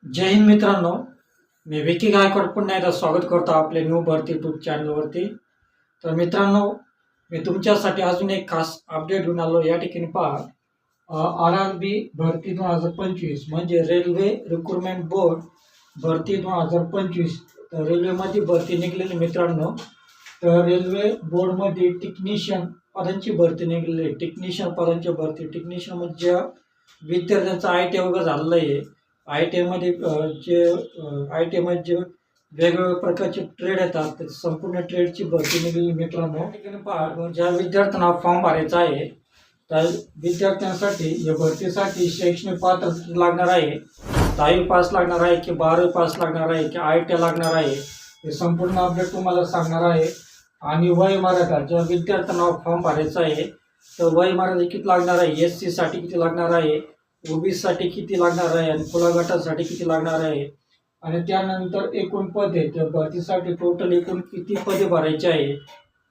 जय हिंद मित्रांनो, मी विकी गायकवाड पुन्हा एकदा स्वागत करतो आपले न्यू भरती यूट्यूब चॅनलवरती। तर मित्रांनो, मी तुमच्यासाठी अजून एक खास अपडेट घेऊन आलो। या ठिकाणी पहा, RRB भरती 2025 म्हणजे रेल्वे रिक्रुटमेंट बोर्ड भरती 2025। तर रेल्वेमध्ये भरती निघलेली मित्रांनो। तर रेल्वे बोर्डमध्ये टेक्निशियन पदांची भरती निघलेली। टेक्निशियन पदांची भरती, टेक्निशियन म्हणजे विद्यार्थ्यांचा ITI वगैरे झालेलं आहे। ITI मध्ये ITI मध्ये जे वेगवेगळ्या प्रकारचे ट्रेड येतात, ते संपूर्ण ट्रेडची भरती निघाली मित्रांनो। ठिकाणी पहा, ज्या विद्यार्थ्यांना फॉर्म भरायचा आहे त्या विद्यार्थ्यांसाठी या भरतीसाठी शैक्षणिक पात्रता लागणार आहे। 10वी पास लागणार आहे की 12वी पास लागणार आहे की ITI लागणार आहे, हे संपूर्ण अपडेट तुम्हाला सांगणार आहे। आणि वय मर्यादा, ज्या विद्यार्थ्यांना फॉर्म भरायचा आहे तर वय मर्यादा किती लागणार आहे, SC साठी किती लागणार आहे, OBC साठी किती लागणार आहे आणि खुला गटासाठी किती लागणार आहे, आणि त्यानंतर एकूण पदे, त्या भरतीसाठी टोटल एकूण किती पदे भरायची आहे,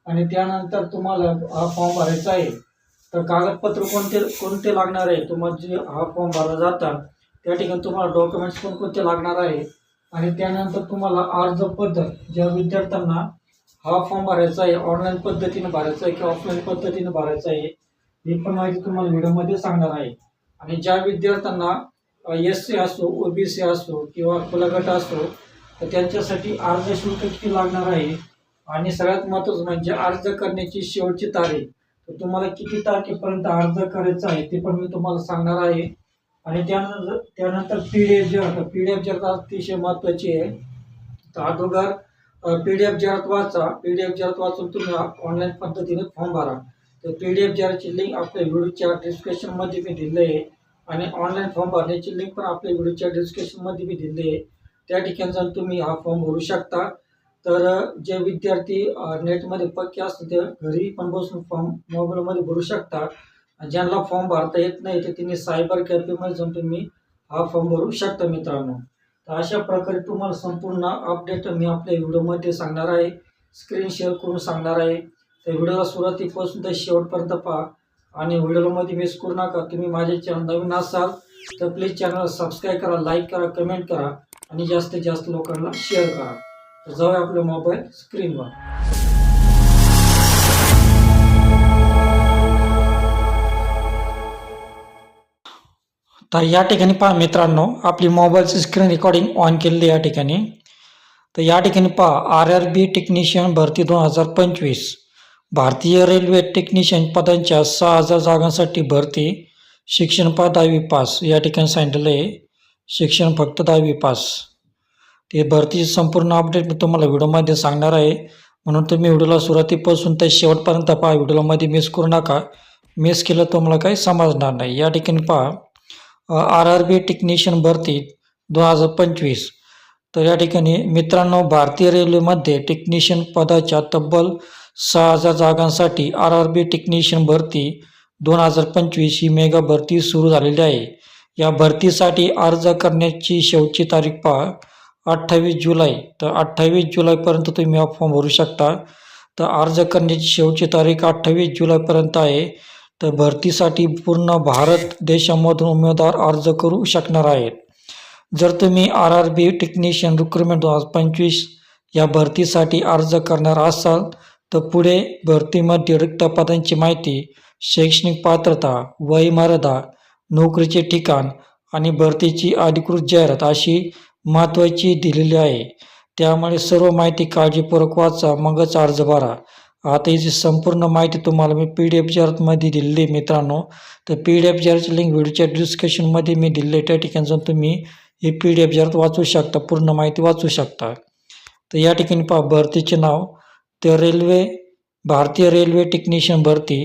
आणि त्यानंतर तुम्हाला हा फॉर्म भरायचा आहे तर कागदपत्र कोणते कोणते लागणार आहे। तुम्हाला जे हा फॉर्म भरला जातात त्या ठिकाणी तुम्हाला डॉक्युमेंट्स कोणकोणते लागणार आहे, आणि त्यानंतर तुम्हाला अर्ज पद्धत, ज्या विद्यार्थ्यांना हा फॉर्म भरायचा आहे ऑनलाईन पद्धतीने भरायचा आहे की ऑफलाईन पद्धतीने भरायचा आहे, ही पण माहिती तुम्हाला व्हिडिओमध्ये सांगणार आहे। आणि ज्या विद्यार्थ्यांना SC असो, OBC असो किंवा खुला गट असो तर त्यांच्यासाठी अर्ज शुल्क किती लागणार आहे, आणि सगळ्यात महत्त्वाचं म्हणजे अर्ज करण्याची शेवटची तारीख, तर तुम्हाला किती तारखेपर्यंत अर्ज करायचा आहे ते पण मी तुम्हाला सांगणार आहे। आणि त्यानंतर PDF जर अतिशय महत्त्वाची आहे। तर अगोदर PDF जर वाचा, PDF जर वाचून तुम्ही ऑनलाईन पद्धतीने फॉर्म भरा। तर PDF जरची लिंक आपल्या व्हिडिओच्या डिस्क्रिप्शनमध्ये मी दिली आहे, आणि ऑनलाईन फॉर्म भरण्याची लिंक पण आपल्या व्हिडिओच्या डिस्क्रिप्शनमध्ये मी दिली आहे। त्या ठिकाणी जाऊन तुम्ही हा फॉर्म भरू शकता। तर जे विद्यार्थी नेटमध्ये पक्के असतात ते घरी पण बसून फॉर्म मोबाईलमध्ये भरू शकता। ज्यांना फॉर्म भरता येत नाही तर त्यांनी सायबर कॅफेमध्ये जाऊन तुम्ही हा फॉर्म भरू शकता मित्रांनो। तर अशा प्रकारे तुम्हाला संपूर्ण अपडेट मी आपल्या व्हिडिओमध्ये सांगणार आहे, स्क्रीन शेअर करून सांगणार आहे। तर व्हिडिओला सुरुवातीपासून तर शेवटपर्यंत पहा, आणि व्हिडिओमध्ये मिस करू नका। तुम्ही माझे चॅनल नवीन असाल तर प्लीज चॅनलला सबस्क्राईब करा, लाईक करा, कमेंट करा, आणि जास्तीत जास्त लोकांना शेअर करा। तर जाऊया आपल्या मोबाईल स्क्रीनवर। तर या ठिकाणी पहा मित्रांनो, आपली मोबाईलची स्क्रीन रेकॉर्डिंग ऑन केलेली या ठिकाणी। तर या ठिकाणी पहा, RRB टेक्निशियन भरती 2025, भारतीय रेल्वे टेक्निशियन पदांच्या 6000 जागांसाठी भरती, शिक्षण पहा 10वी पास। या ठिकाणी सांगितलेलं आहे शिक्षण फक्त 10वी पास। ते भरतीची संपूर्ण अपडेट मी तुम्हाला व्हिडिओमध्ये सांगणार आहे, म्हणून तुम्ही व्हिडिओला सुरुवातीपासून तर शेवटपर्यंत पहा, व्हिडिओमध्ये मिस करू नका। मिस केलं तर मला काही समजणार नाही। या ठिकाणी पहा, RRB टेक्निशियन भरती 2025। तर या ठिकाणी मित्रांनो, भारतीय रेल्वेमध्ये टेक्निशियन पदाच्या तब्बल 6000 जागांसाठी RRB टेक्निशियन भरती 2025 ही मेगा भरती सुरू झालेली आहे। या भरतीसाठी अर्ज करण्याची शेवटची तारीख पहा 28 जुलै। तर 28 जुलैपर्यंत तुम्ही हा फॉर्म भरू शकता। तर अर्ज करण्याची शेवटची तारीख 28 जुलैपर्यंत आहे। तर भरतीसाठी पूर्ण भारत देशामधून उमेदवार अर्ज करू शकणार आहेत। जर तुम्ही RRB टेक्निशियन रिक्रुटमेंट 2025 या भरतीसाठी अर्ज करणार असाल तर पुढे भरतीमध्ये रिक्त पदांची माहिती, शैक्षणिक पात्रता, वय मर्यादा, नोकरीचे ठिकाण आणि भरतीची अधिकृत जाहिरात अशी महत्त्वाची दिलेली आहे। त्यामुळे सर्व माहिती काळजीपूर्वक वाचा, मगच अर्ज भरा। आता याची संपूर्ण माहिती तुम्हाला मी PDF जाहिरातमध्ये दिलेली आहे मित्रांनो। तर PDF जाहिरातची लिंक व्हिडिओच्या डिस्क्रिप्शनमध्ये मी दिली आहे, त्या ठिकाणी जाऊन तुम्ही ही PDF जाहिरात वाचू शकता, पूर्ण माहिती वाचू शकता। तर या ठिकाणी पहा, भरतीचे नाव, तर भारतीय रेल्वे टेक्निशियन भरती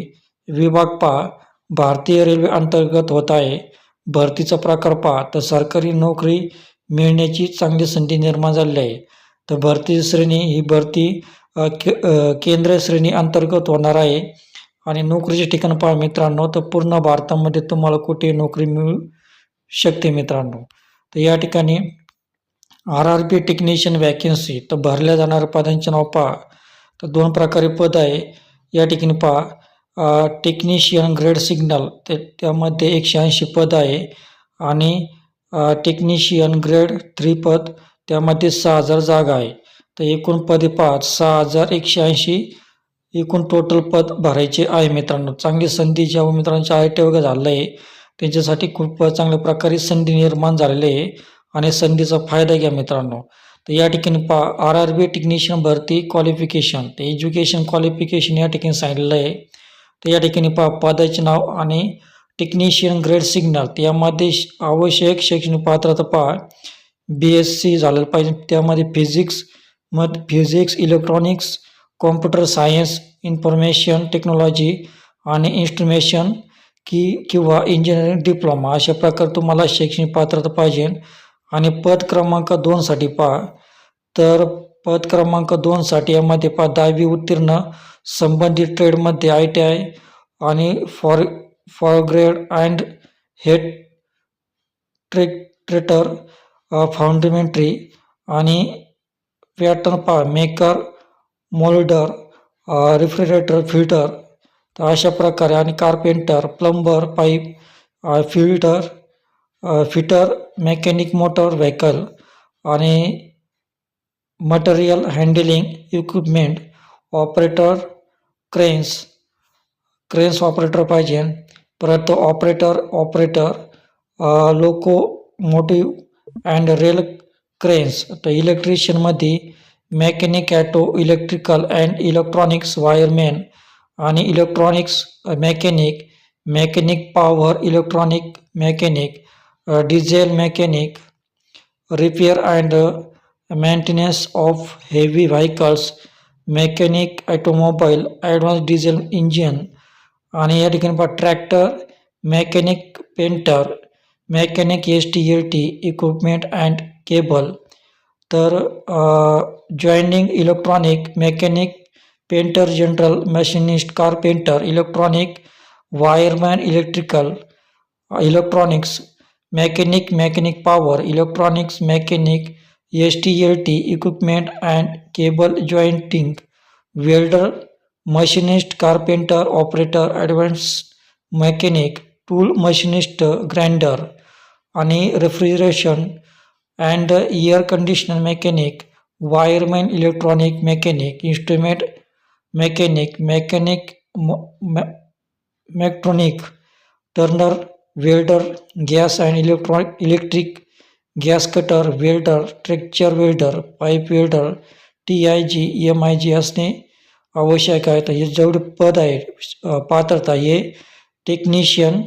विभाग पहा, भारतीय रेल्वे अंतर्गत होत आहे। भरतीचा प्रकार पहा, तर सरकारी नोकरी मिळण्याची चांगली संधी निर्माण झालेली आहे। तर भरती श्रेणी, ही भरती केंद्र श्रेणी अंतर्गत होणार आहे। आणि नोकरीचे ठिकाण पहा मित्रांनो, तर पूर्ण भारतामध्ये तुम्हाला कुठे नोकरी मिळू शकते मित्रांनो। तर या ठिकाणी RRB टेक्निशियन वॅकन्सी, तर भरल्या जाणाऱ्या पदांचे नाव पहा, तर 2 प्रकारे पद आहे। या ठिकाणी पहा, टेक्निशियन ग्रेड सिग्नल, तर त्यामध्ये 180 पद आहे, आणि टेक्निशियन ग्रेड 3 पद, त्यामध्ये 6,000 जागा आहे. तर एकूण पदे पहा 6,180 एकूण टोटल पद भरायचे आहे मित्रांनो. चांगली संधी ज्या मित्रांच्या IIT वगैरे झालं आहे त्यांच्यासाठी खूप चांगल्या प्रकारे संधी निर्माण झालेली आहे आणि संधीचा फायदा घ्या मित्रांनो. तर या ठिकाणी पहा RRB टेक्निशियन भरती क्वालिफिकेशन, तर एज्युकेशन क्वालिफिकेशन या ठिकाणी सांगितलेलं आहे. तर या ठिकाणी पहा पदाचे नाव आणि टेक्निशियन ग्रेड सिग्नल, त्यामध्ये आवश्यक शैक्षणिक पात्रता पहा BSc झालेलं पाहिजे, त्यामध्ये physics, electronics, computer science, information technology आणि इन्स्ट्रुमेशन किंवा इंजिनिअरिंग डिप्लोमा अशा प्रकारे तुम्हाला शैक्षणिक पात्रता पाहिजे. आणि पद क्रमांक 2साठी पहा, तर पद क्रमांक 2साठी यामध्ये पहा 10वी उत्तीर्ण, संबंधित ट्रेडमध्ये ITI आणि फॉरग्रेड अँड हेड ट्रेटर फाउंडेमेंटरी आणि पॅटर्न पहा मेकर, मोल्डर, रेफ्रिजरेटर फिल्टर, तर अशा प्रकारे. आणि carpenter, plumber, pipe fitter, mechanic motor vehicle आणि material handling equipment operator, cranes operator पाहिजे. परत operator locomotive and rail cranes, तर इलेक्ट्रिशियनमध्ये mechanic, auto, electrical and electronics wireman आणि electronics mechanic power electronic mechanic, diesel mechanic, repair and maintenance of heavy vehicles, mechanic automobile, advance diesel engine. आणि या ठिकाणी पहा tractor mechanic, painter mechanic, STLT equipment and cable. तर joining electronic mechanic, painter, general machinist, carpenter, electronic wireman, electronics mechanic power electronics mechanic, STLT equipment and cable jointing, welder, machinist, carpenter, operator, advance mechanic, tool machinist, grinder आणि refrigeration and air conditioner mechanic, wireman, electronic mechanic, instrument mechanic, mechatronic, turner, welder, gas and electric gas cutter, welder, structure welder, pipe welder, TIG, MIG असणे आवश्यक आहे. तर हे जेवढे पद आहे पात्रता हे टेक्निशियन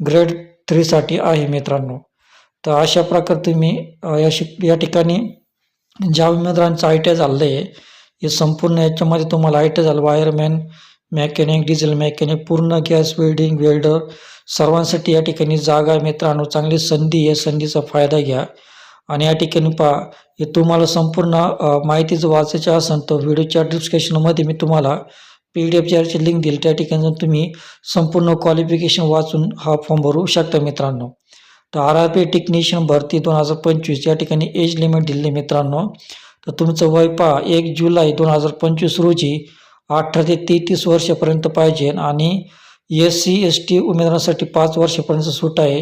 ग्रेड 3साठी आहे मित्रांनो. तर अशा प्रकारे तुम्ही या ठिकाणी ज्या उमेदवारांचं ITI झालं आहे हे संपूर्ण याच्यामध्ये तुम्हाला ITI झालं वायरमॅन, मेकॅनिक, डिझेल मेकॅनिक, पूर्ण गॅस वेल्डिंग, वेल्डर सर्वांसाठी या ठिकाणी जागा आहे मित्रांनो. चांगली संधी आहे, संधीचा फायदा घ्या. आणि या ठिकाणी पहा हे तुम्हाला संपूर्ण माहिती जर वाचायची असेल तर व्हिडिओच्या डिस्क्रिप्शनमध्ये मी तुम्हाला PDF ची लिंक दिली, त्या ठिकाणी तुम्ही संपूर्ण क्वालिफिकेशन वाचून हा फॉर्म भरू शकता मित्रांनो. तर RRB टेक्निशियन भरती 2025 या ठिकाणी एज लिमिट दिली मित्रांनो. तर तुमचं वय पहा 1 जुलै 2025 रोजी 18 ते 33 वर्षापर्यंत पाहिजे. आणि SC ST उमेदवारांसाठी 5 वर्षापर्यंत सूट आहे,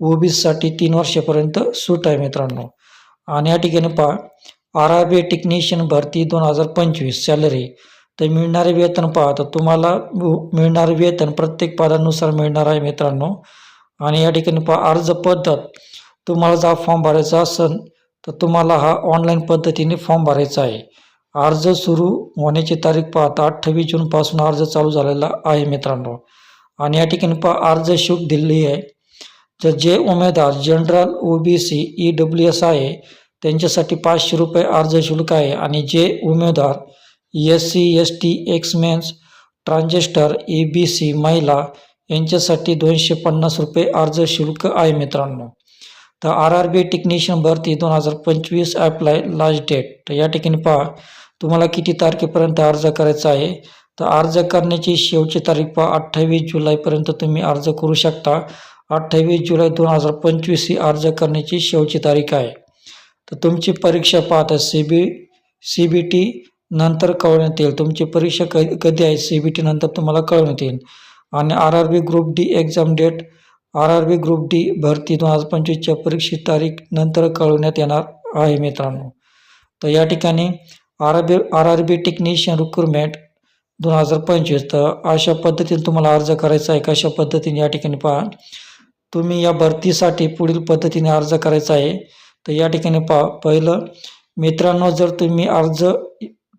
OBCसाठी 3 वर्षापर्यंत सूट आहे मित्रांनो. आणि या ठिकाणी पहा RRB टेक्निशियन भरती 2025 सॅलरी, तर मिळणारे वेतन पहा, तर तुम्हाला मिळणारे वेतन प्रत्येक पदानुसार मिळणार आहे मित्रांनो. आणि या ठिकाणी पहा अर्ज पद्धत, तुम्हाला जर फॉर्म भरायचा असेल तर तुम्हाला हा ऑनलाईन पद्धतीने फॉर्म भरायचा आहे. अर्ज सुरू होण्याची तारीख पाहता 28 जूनपासून अर्ज चालू झालेला आहे मित्रांनो. आणि या ठिकाणी पहा अर्ज शुल्क दिलेली आहे. तर जे उमेदवार जनरल, OBC, EWS आहे त्यांच्यासाठी 500 रुपये अर्ज शुल्क आहे. आणि जे उमेदवार SC ST एक्समेन्स, ट्रान्सजेंडर, ABC महिला यांच्यासाठी 250 रुपये अर्ज शुल्क आहे मित्रांनो. तर RRB टेक्निशियन भरती 2025 अप्लाय लास्ट डेट, तर या ठिकाणी पहा तुम्हाला किती तारखेपर्यंत अर्ज करायचा आहे. तर अर्ज करण्याची शेवटची तारीख पहा 28 जुलैपर्यंत तुम्ही अर्ज करू शकता. 28 जुलै 2025 ही अर्ज करण्याची शेवटची तारीख आहे. तर तुमची परीक्षा पाहता CBT नंतर कळवण्यात येईल. तुमची परीक्षा कधी आहे CBT नंतर तुम्हाला कळवण्यात येईल. आणि RRB group D exam date RRB group D भरती 2025च्या परीक्षेची तारीख नंतर कळवण्यात येणार आहे मित्रांनो. तर या ठिकाणी RRB टेक्निशियन रिक्रुटमेंट 2025, तर अशा पद्धतीने तुम्हाला अर्ज करायचा आहे. कशा पद्धतीने या ठिकाणी पहा, तुम्ही या भरतीसाठी पुढील पद्धतीने अर्ज करायचा आहे. तर या ठिकाणी पहा, पहिलं मित्रांनो, जर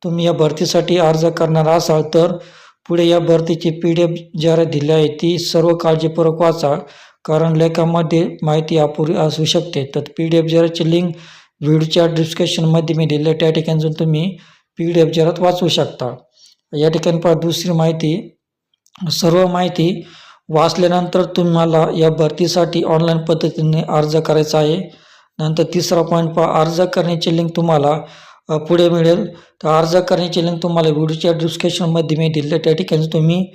तुम्ही या भरतीसाठी अर्ज करणार असाल तर पुढे या भरतीची PDF जाहिरात दिली आहे ती सर्व काळजीपूर्वक वाचा, कारण लेखामध्ये माहिती अपुरी असू शकते. तर PDF जाहिरातची लिंक व्हिडिओच्या डिस्क्रिप्शनमध्ये मी दिली आहे, त्या ठिकाणी जाऊन तुम्ही PDF जाहिरात वाचू शकता. या ठिकाणी पहा, दुसरी माहिती, सर्व माहिती वाचल्यानंतर तुम्हाला या भरतीसाठी ऑनलाईन पद्धतीने अर्ज करायचा आहे. नंतर तिसरा पॉईंट पहा, अर्ज करण्याची लिंक तुम्हाला पुढे मिळेल. तर अर्ज करण्याची लिंक तुम्हाला व्हिडिओच्या डिस्क्रिप्शनमध्ये मी दिली आहे, त्या ठिकाणी तुम्ही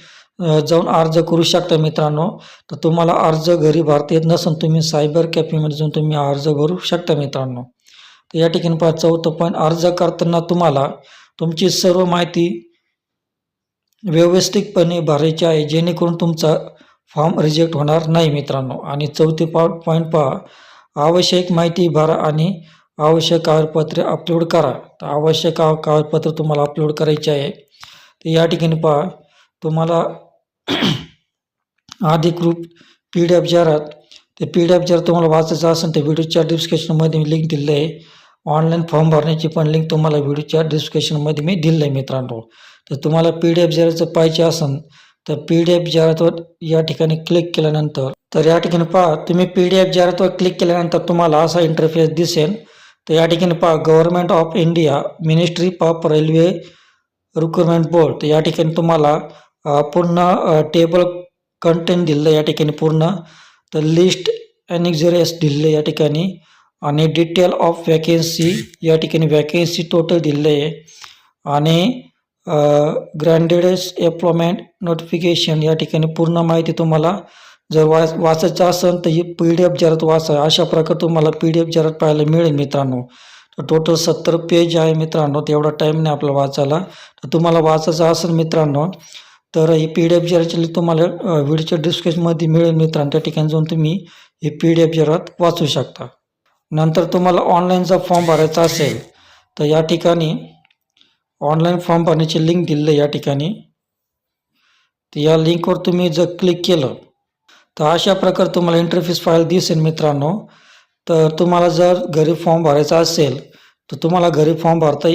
जाऊन अर्ज करू शकता मित्रांनो. तर तुम्हाला अर्ज घरी भरता येत नसेल, तुम्ही सायबर कॅफेमध्ये जाऊन तुम्ही अर्ज भरू शकता मित्रांनो. तर या ठिकाणी पहा, चौथं पॉईंट, अर्ज करताना तुम्हाला तुमची सर्व माहिती व्यवस्थितपणे भरायची आहे, जेणेकरून तुमचा फॉर्म रिजेक्ट होणार नाही मित्रांनो. आणि चौथे पॉईंट पहा, आवश्यक माहिती भरा आणि आवश्यक कागदपत्रे अपलोड करा. तर आवश्यक कागदपत्र तुम्हाला अपलोड करायचे आहे. तर या ठिकाणी पहा, तुम्हाला अधिकृत PDF जाहिरात, ते PDF जर तुम्हाला वाचायचं असेल तर व्हिडिओच्या डिस्क्रिप्शनमध्ये मी लिंक दिली आहे. ऑनलाईन फॉर्म भरण्याची पण लिंक तुम्हाला व्हिडिओच्या डिस्क्रिप्शनमध्ये मी दिलं आहे मित्रांनो. तर तुम्हाला PDF जाहिरात पाहिजे असेल तर PDF जाहिरातवर या ठिकाणी क्लिक केल्यानंतर, तर या ठिकाणी पहा, तुम्ही PDF जाहिरातवर क्लिक केल्यानंतर तुम्हाला असा इंटरफेस दिसेल. तर या ठिकाणी पहा, government of India, ministry of railway recruitment board. तर या ठिकाणी तुम्हाला पूर्ण टेबल कंटेंट दिलं या ठिकाणी पूर्ण. तर लिस्ट एनेक्झरेस दिले या ठिकाणी, आणि डिटेल ऑफ वॅकेन्सी या ठिकाणी वॅकेन्सी टोटल दिले आहे, आणि ग्रँडेडेस एम्प्लॉयमेंट नोटिफिकेशन या ठिकाणी पूर्ण माहिती तुम्हाला जर वाचायचं असेल तर ही PDF जाहिरात वाचा. अशा प्रकारे तुम्हाला PDF जाहिरात पाहायला मिळेल मित्रांनो. तर टोटल 70 पेज आहे मित्रांनो, तेवढा टाईम नाही आपल्याला वाचायला. तर तुम्हाला वाचायचं असेल मित्रांनो तर ही PDF जाहिरातची लिंक तुम्हाला व्हिडिओच्या डिस्क्रिप्शनमध्ये मिळेल मित्रांनो, त्या ठिकाणी जाऊन तुम्ही ही PDF जाहिरात वाचू शकता. नंतर तुम्हाला ऑनलाईनचा फॉर्म भरायचा असेल तर या ठिकाणी ऑनलाईन फॉर्म भरण्याची लिंक दिली आहे या ठिकाणी. तर या लिंकवर तुम्ही जर क्लिक केलं तर अशा प्रकारे तुम्हाला इंटरफेस फाईल दिसेल मित्रांनो. तर तुम्हाला जर घरी फॉर्म भरायचा असेल तर तुम्हाला घरी फॉर्म भरता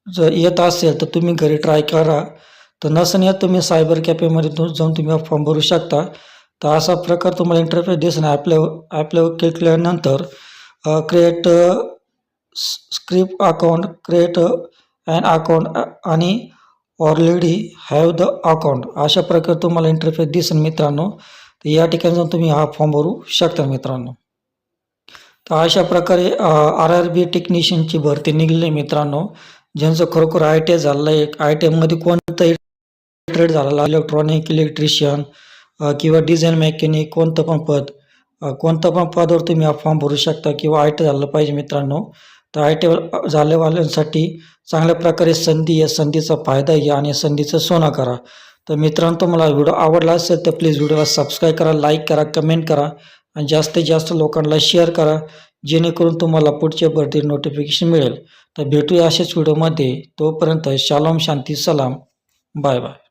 जर येत असेल तर तुम्ही घरी ट्राय करा. तर नसेल येत तुम्ही सायबर कॅफेमध्ये जाऊन तुम्ही फॉर्म भरू शकता. तर असा प्रकार तुम्हाला इंटरफेस दिसेल. ॲपल्यावर क्लिक केल्यानंतर create script account, create and account, आणि ऑलरेडी हॅव द अकाउंट, अशा प्रकारे तुम्हाला इंटरफेस दिसेल मित्रांनो. तर या ठिकाणी जाऊन तुम्ही हा फॉर्म भरू शकता मित्रांनो. तर अशा प्रकारे RRB टेक्निशियनची भरती निघली मित्रांनो. ज्यांचं खरोखर ITI झालेलं आहे, ITIमध्ये कोणतंही ट्रेड झालेला, इलेक्ट्रॉनिक, इलेक्ट्रिशियन किंवा डिझाईन मेकॅनिक, कोणतं पण पदावर तुम्ही हा फॉर्म भरू शकता, किंवा ITI झालं पाहिजे मित्रांनो. तर ITI झालेवाल्यांसाठी चांगल्या प्रकारे संधी आहे, संधीचा फायदा घ्या आणि संधीचं सोनं करा. तर मित्रांनो, तुम्हाला व्हिडिओ आवडला असेल तर प्लीज व्हिडिओला सबस्क्राईब करा, लाईक करा, कमेंट करा, आणि जास्तीत जास्त लोकांना शेअर करा, जेणेकरून तुम्हाला पुढच्या भरती नोटिफिकेशन मिळेल. तर भेटूया अशाच व्हिडिओमध्ये. तोपर्यंत शालोम, शांती, सलाम, बाय बाय.